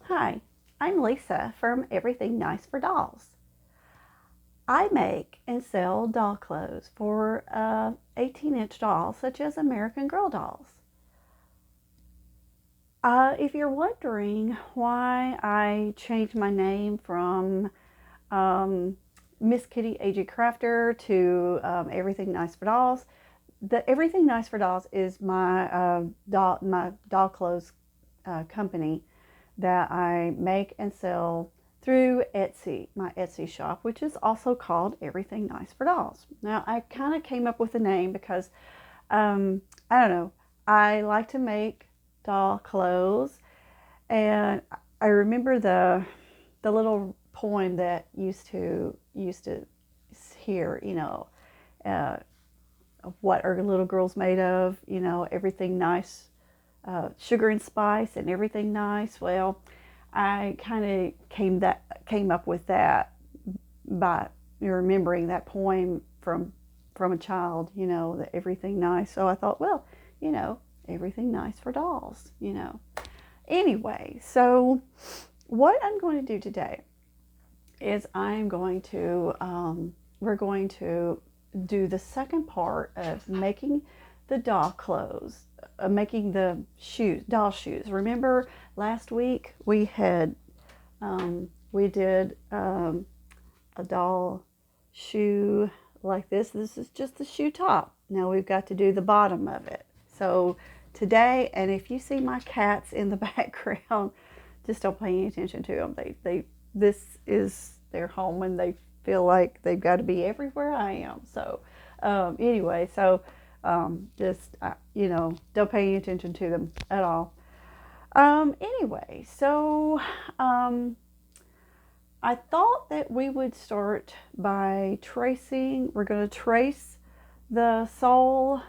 Hi, I'm Lisa from Everything Nice for Dolls. I make and sell doll clothes for 18-inch dolls such as American Girl dolls. If you're wondering why I changed my name from Miss Kitty A.G. Crafter to Everything Nice for Dolls, the Everything Nice for Dolls is my doll clothes company that I make and sell through Etsy, my Etsy shop, which is also called Everything Nice for Dolls. Now, I kind of came up with the name because, I don't know, I like to make doll clothes, and I remember the little poem that used to hear, uh, what are little girls made of, everything nice, sugar and spice and everything nice. Well, I kind of came up with that by remembering that poem from a child, that everything nice. So I thought, well, everything nice for dolls. Anyway, so what I'm going to do today is we're going to do the second part of making the doll clothes, making the doll shoes. Remember last week we did a doll shoe like this. This is just the shoe top. Now we've got to do the bottom of it. So today, and if you see my cats in the background, just don't pay any attention to them. This is their home, and they feel like they've got to be everywhere I am. So anyway, so just don't pay any attention to them at all. Anyway, so I thought that we would start by tracing. We're going to trace the sole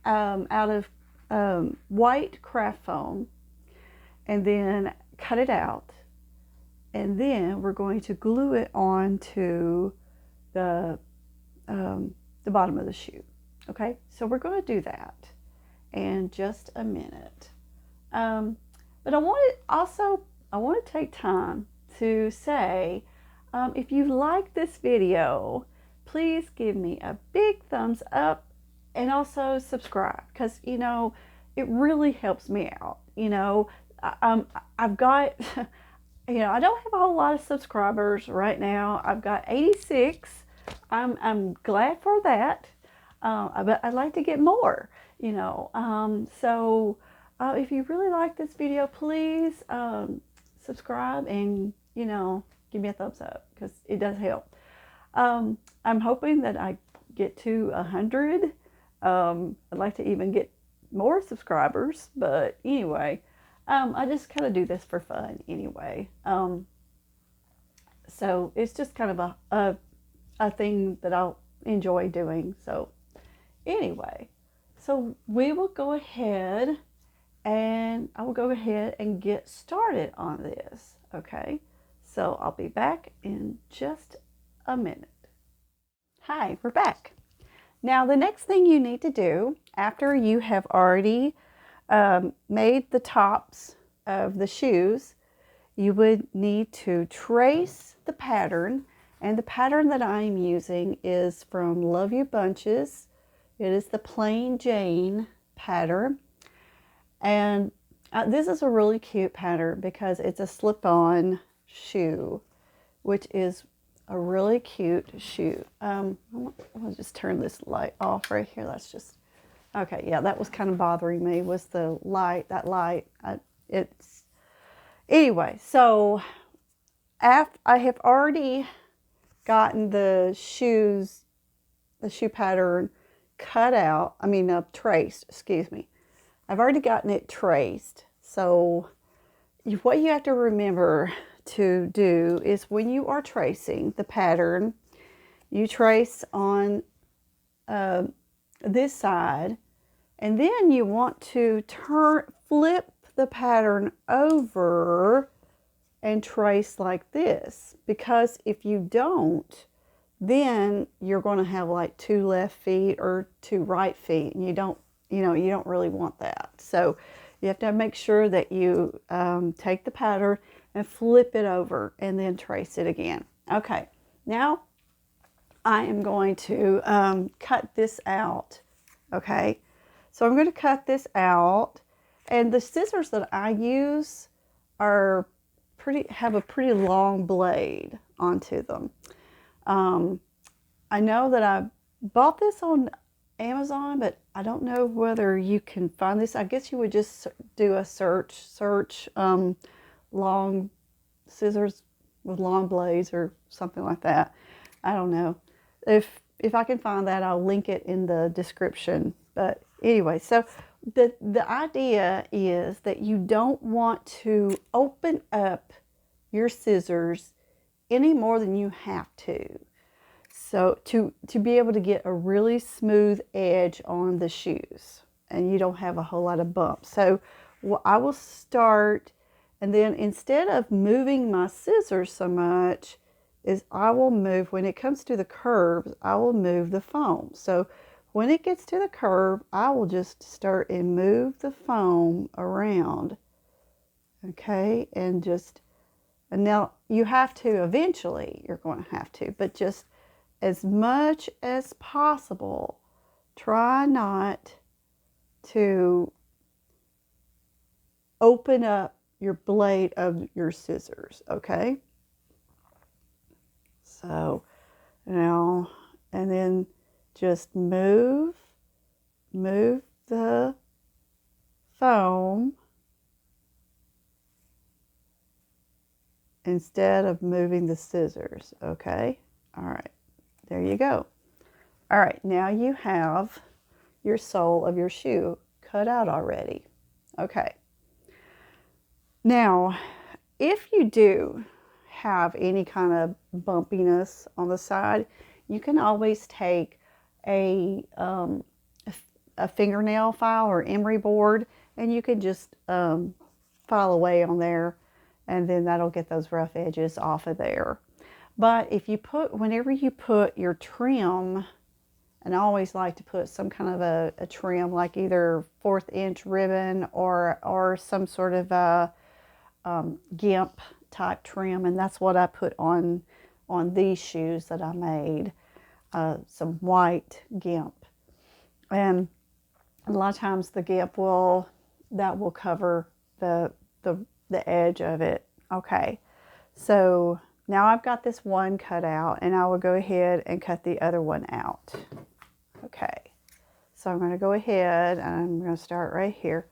out of white craft foam, and then cut it out, and then we're going to glue it onto the bottom of the shoe. Okay, so we're going to do that in just a minute. But I want to take time to say, if you like this video, please give me a big thumbs up and also subscribe, because it really helps me out. I've got I don't have a whole lot of subscribers right now. I've got 86. I'm glad for that. But I'd like to get more, so if you really like this video, please subscribe and, give me a thumbs up, because it does help. I'm hoping that I get to 100. I'd like to even get more subscribers, but anyway, I just kind of do this for fun anyway. So it's just kind of a thing that I'll enjoy doing. So anyway, so we will go ahead, and I will go ahead and get started on this. Okay, so I'll be back in just a minute. Hi, we're back. Now the next thing you need to do after you have already made the tops of the shoes, you would need to trace the pattern, and the pattern that I'm using is from Love You Bunches. It is the Plain Jane pattern, and this is a really cute pattern because it's a slip-on shoe, which is a really cute shoe. I'll just turn this light off right here. That's just okay. Yeah, that was kind of bothering me, was the light. That light. Anyway. So after I have already gotten the shoe pattern cut out. Traced. Excuse me. I've already gotten it traced. So what you have to remember to do is, when you are tracing the pattern, you trace on this side, and then you want to flip the pattern over and trace like this, because if you don't, then you're going to have like 2 left feet or 2 right feet, and you don't really want that. So You have to make sure that you take the pattern and flip it over and then trace it again. Okay, now I am going to cut this out. Okay, so I'm going to cut this out, and the scissors that I use are have a pretty long blade onto them. I know that I bought this on Amazon, but I don't know whether you can find this. I guess you would just do a search long scissors with long blades or something like that. I don't know. If I can find that, I'll link it in the description. But anyway, so the idea is that you don't want to open up your scissors any more than you have to. So to be able to get a really smooth edge on the shoes and you don't have a whole lot of bumps. So I will start, and then instead of moving my scissors so much, is I will move, when it comes to the curves, I will move the foam. So when it gets to the curve, I will just start and move the foam around. Okay, and now you have to, eventually you're going to have to, but just as much as possible, try not to open up your blade of your scissors, okay? So now, and then just move the foam instead of moving the scissors, okay? All right, there you go. All right, now you have your sole of your shoe cut out already. Okay. Now, if you do have any kind of bumpiness on the side, you can always take a fingernail file or emery board, and you can just file away on there, and then that'll get those rough edges off of there. But if you whenever you put your trim, and I always like to put some kind of a trim, like either 1/4 inch ribbon or some sort of a gimp type trim, and that's what I put on these shoes that I made, some white gimp. And a lot of times the gimp will cover the edge of it. Okay, so now I've got this one cut out, and I will go ahead and cut the other one out. Okay, so I'm going to go ahead and I'm going to start right here,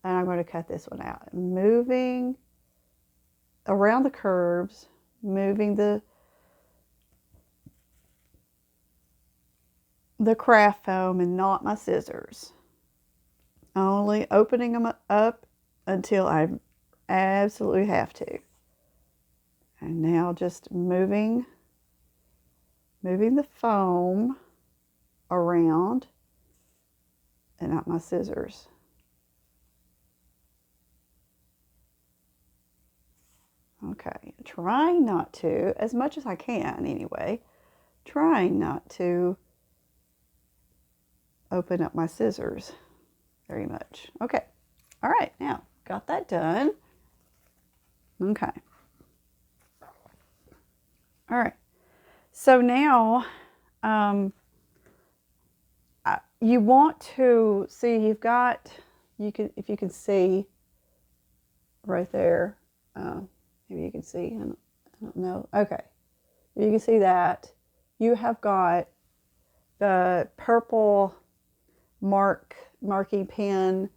and I'm going to cut this one out, moving around the curves, moving the craft foam and not my scissors. Only opening them up until I absolutely have to. And now just moving the foam around and not my scissors. Okay, trying not to, as much as I can anyway, trying not to open up my scissors very much. Okay, all right, now got that done. Okay. All right, so now you want to see, you've got, if you can see right there, maybe you can see, I don't know. Okay, you can see that you have got the purple marking pen.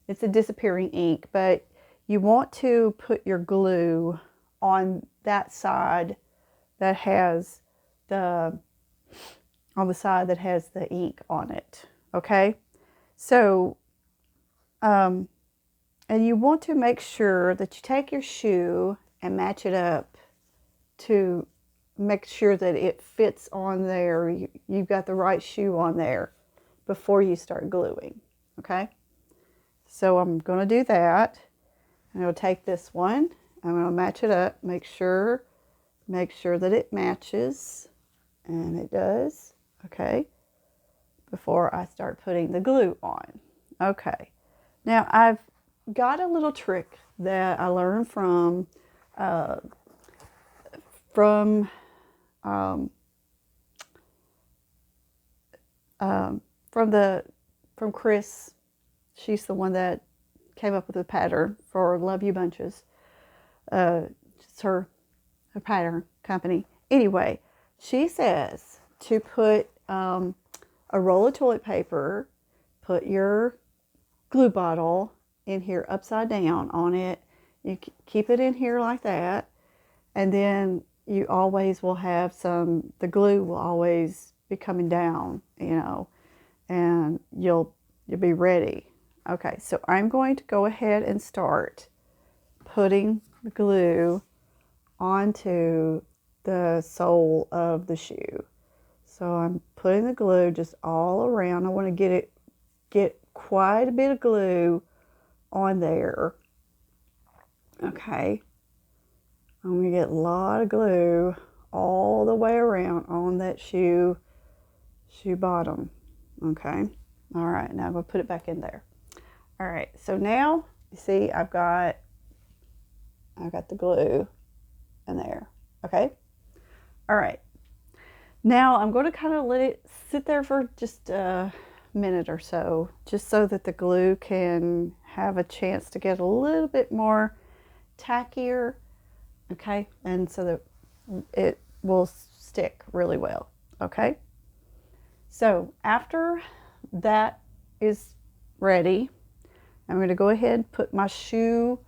It's a disappearing ink, but you want to put your glue on that side that has on the side that has the ink on it. Okay, so and you want to make sure that you take your shoe and match it up to make sure that it fits on there. You've got the right shoe on there before you start gluing. Okay, so I'm going to do that. I'm going to take this one, I'm going to match it up, make sure that it matches, and it does. Okay, before I start putting the glue on. Okay, now I've got a little trick that I learned uh, from um, um, from the from Chris. She's the one that came up with the pattern for Love You Bunches. It's her pattern company. Anyway, she says to put a roll of toilet paper, put your glue bottle in here upside down on it. You keep it in here like that, and then you always will have the glue will always be coming down, and you'll be ready. Okay, so I'm going to go ahead and start putting the glue onto the sole of the shoe. So I'm putting the glue just all around. I want to get quite a bit of glue on there. Okay. I'm going to get a lot of glue all the way around on that shoe bottom. Okay. All right, now I'm going to put it back in there. All right, so now you see I've got the glue in there. Okay. All right. Now I'm going to kind of let it sit there for just a minute or so, just so that the glue can have a chance to get a little bit more tackier. Okay, and so that it will stick really well. Okay, so after that is ready, I'm going to go ahead and put my shoe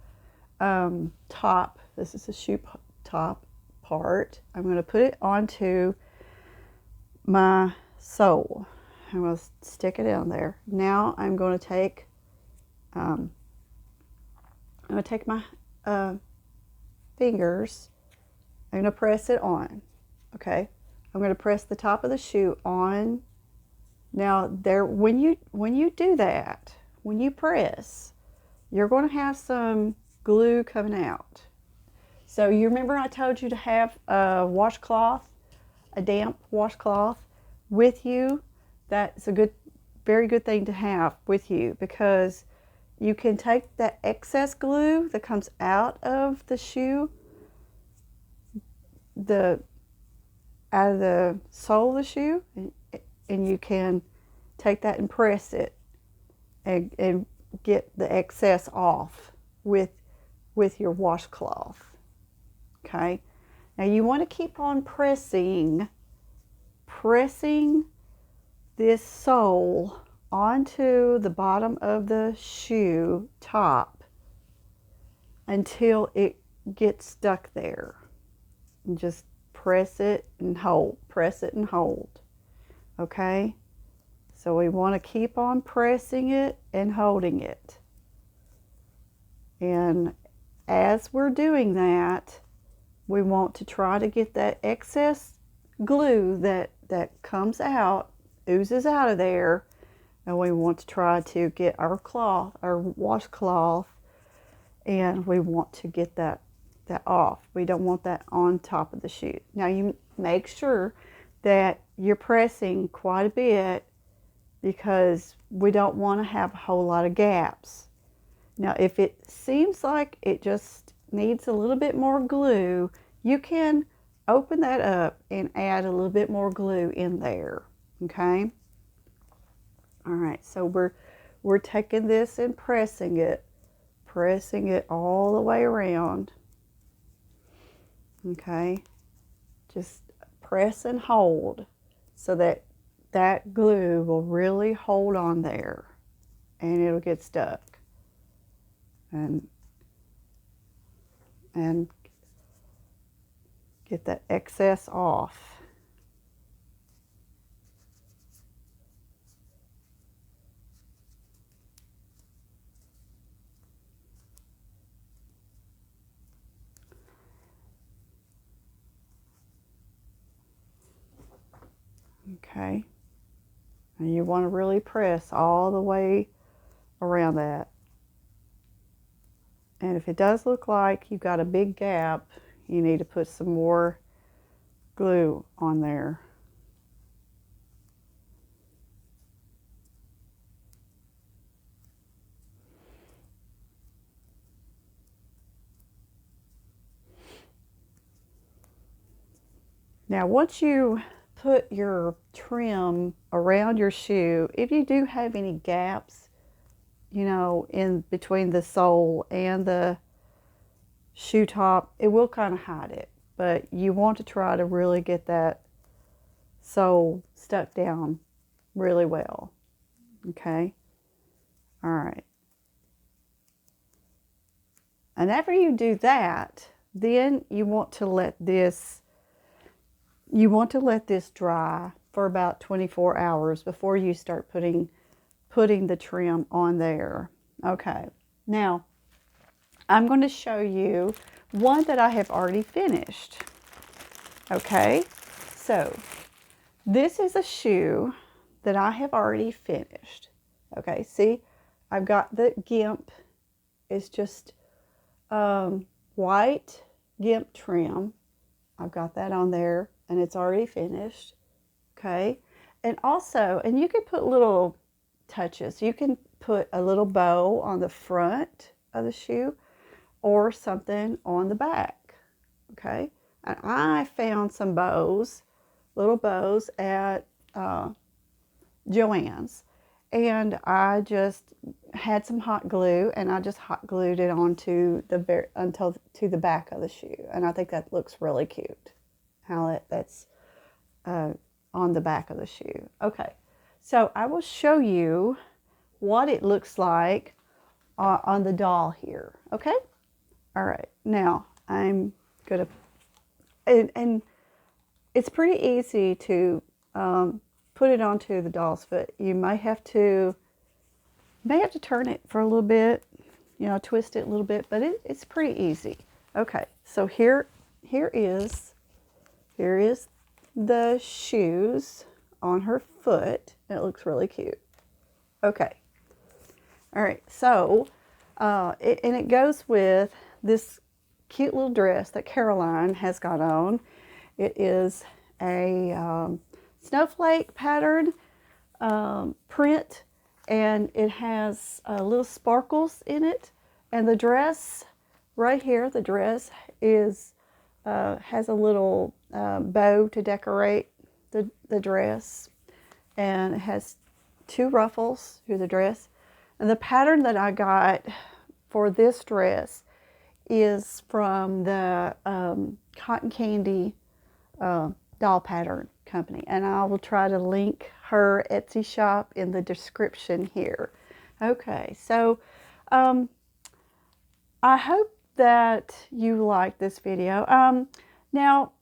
top. This is the shoe top part. I'm going to put it onto my sole. I'm going to stick it down there. Now I'm going to take my fingers. I'm going to press it on. Okay, I'm going to press the top of the shoe on. Now there, when you do that, when you press, you're going to have some glue coming out. So you remember I told you to have a washcloth, a damp washcloth with you. That's a very good thing to have with you, because you can take that excess glue that comes out of the shoe, out of the sole of the shoe, and you can take that and press it and get the excess off with your washcloth. Okay, now you want to keep on pressing this sole onto the bottom of the shoe top until it gets stuck there. And just press it and hold, press it and hold. Okay, so we want to keep on pressing it and holding it. And as we're doing that, we want to try to get that excess glue that comes out, oozes out of there, and we want to try to get our washcloth, and we want to get that off. We don't want that on top of the shoe. Now you make sure that you're pressing quite a bit, because we don't want to have a whole lot of gaps. Now if it seems like it just needs a little bit more glue, you can open that up and add a little bit more glue in there. Okay. All right, so we're taking this and pressing it all the way around. Okay, just press and hold so that glue will really hold on there, and it'll get stuck and get that excess off. Okay, and you want to really press all the way around that. And if it does look like you've got a big gap, you need to put some more glue on there. Now, once you put your trim around your shoe, if you do have any gaps, you know, in between the sole and the shoe top, it will kind of hide it. But you want to try to really get that sole stuck down really well. Okay? All right. And after you do that, then you want to let this dry for about 24 hours before you start putting the trim on there. Okay. Now, I'm going to show you one that I have already finished. Okay? So, this is a shoe that I have already finished. Okay, see, I've got the gimp. It's just white gimp trim. I've got that on there, and it's already finished. Okay, and also, and you can put little touches. You can put a little bow on the front of the shoe or something on the back. Okay, and I found some bows, little bows at Joann's, and I just had some hot glue, and I just hot glued it onto to the back of the shoe, and I think that looks really cute. How that's on the back of the shoe. Okay, so I will show you what it looks like on the doll here. Okay, all right. Now I'm gonna, and it's pretty easy to put it onto the doll's foot. You may have to turn it for a little bit, you know, twist it a little bit, but it's pretty easy. Okay, so here is the shoes on her foot. It looks really cute. Okay, all right. So it goes with this cute little dress that Caroline has got on. It is a snowflake pattern print, and it has little sparkles in it. And the dress right here, the dress is has a little bow to decorate the dress, and it has 2 ruffles through the dress. And the pattern that I got for this dress is from the Kotton Candy Doll Pattern Company, and I will try to link her Etsy shop in the description here. Okay, so I hope that you like this video. Now,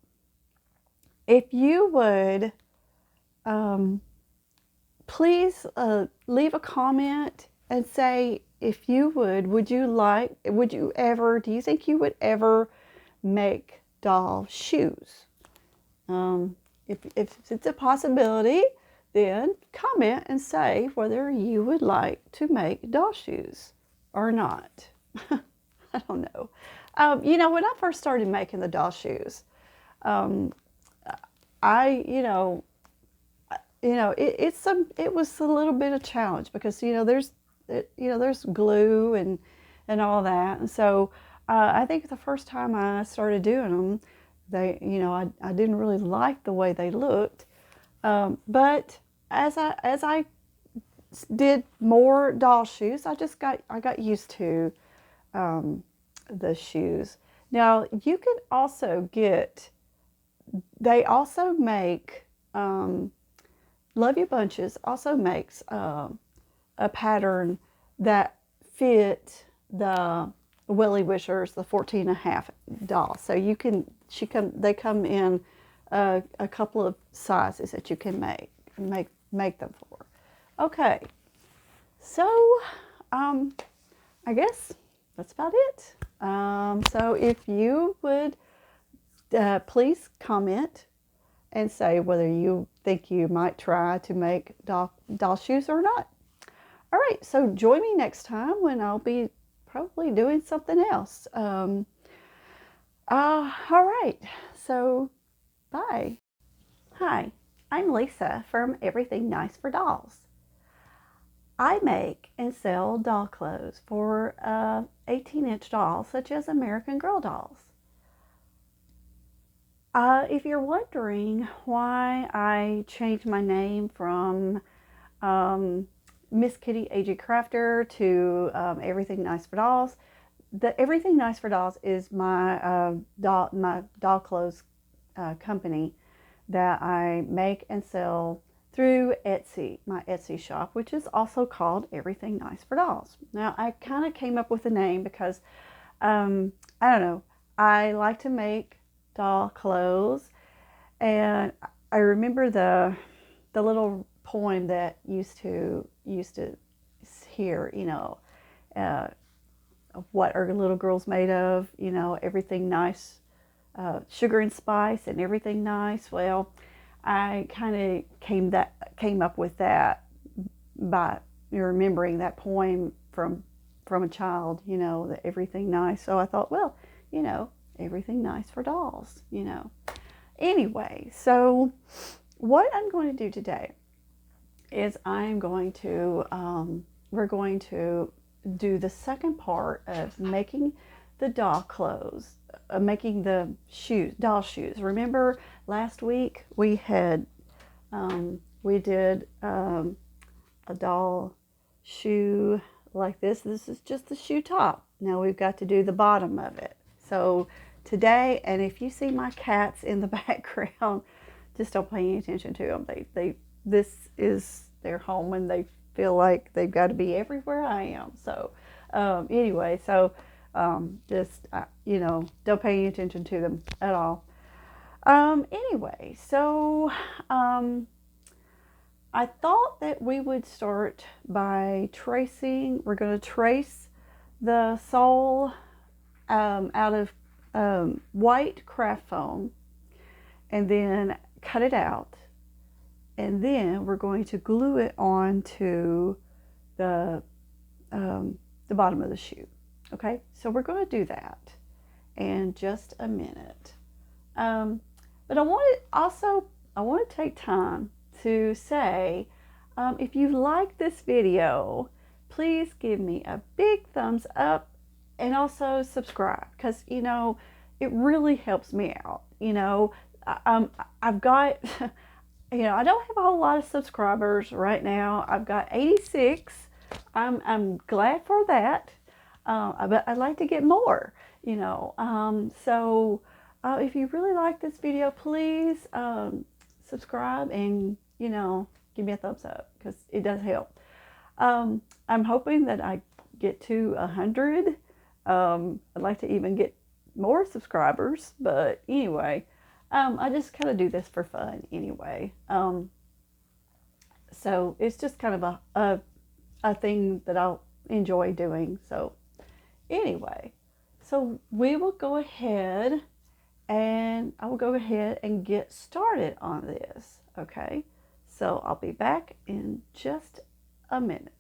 if you would please leave a comment and say if you would you ever, do you think you would ever make doll shoes? If it's a possibility, then comment and say whether you would like to make doll shoes or not. I don't know. You know, when I first started making the doll shoes, it was a little bit of a challenge because there's glue and all that, and so I think the first time I started doing them, I didn't really like the way they looked, but as I did more doll shoes, I got used to the shoes. Now you can also they also make Love You Bunches also makes a pattern that fit the Willy Wishers, the 14.5 doll. So they come in a couple of sizes that you can make them for. Okay, so I guess that's about it. So if you would please comment and say whether you think you might try to make doll shoes or not. All right, so join me next time when I'll be probably doing something else. All right, so bye. Hi, I'm Lisa from Everything Nice for Dolls. I make and sell doll clothes for 18-inch dolls such as American Girl dolls. If you're wondering why I changed my name from Miss Kitty AJ Crafter to Everything Nice for Dolls, the Everything Nice for Dolls is my doll clothes company that I make and sell through Etsy, my Etsy shop, which is also called Everything Nice for Dolls. Now, I kind of came up with the name because I don't know, I like to make doll clothes, and I remember the little poem that used to hear, uh, what are little girls made of, everything nice, sugar and spice and everything nice. Well, I kind of came up with that by remembering that poem from a child, that everything nice. So I thought, well, everything nice for dolls. Anyway, so what I'm going to do today is we're going to do the second part of making the doll clothes, making the doll shoes. Remember last week we did a doll shoe like this. This is just the shoe top. Now we've got to do the bottom of it. So today, and if you see my cats in the background, just don't pay any attention to them. This is their home, and they feel like they've got to be everywhere I am. So anyway, so just don't pay any attention to them at all. Anyway, so I thought that we would start by tracing. We're going to trace the sole out of white craft foam, and then cut it out, and then we're going to glue it onto the bottom of the shoe. Okay, so we're going to do that in just a minute. But I want to take time to say, if you like this video, please give me a big thumbs up and also subscribe, because it really helps me out. I've got I don't have a whole lot of subscribers right now. I've got 86. I'm glad for that, but I'd like to get more. So if you really like this video, please subscribe and give me a thumbs up, because it does help. I'm hoping that I get to 100. I'd like to even get more subscribers, but anyway, I just kind of do this for fun anyway. So it's just kind of a thing that I'll enjoy doing. So anyway, so we will go ahead, and I will go ahead and get started on this. Okay, so I'll be back in just a minute.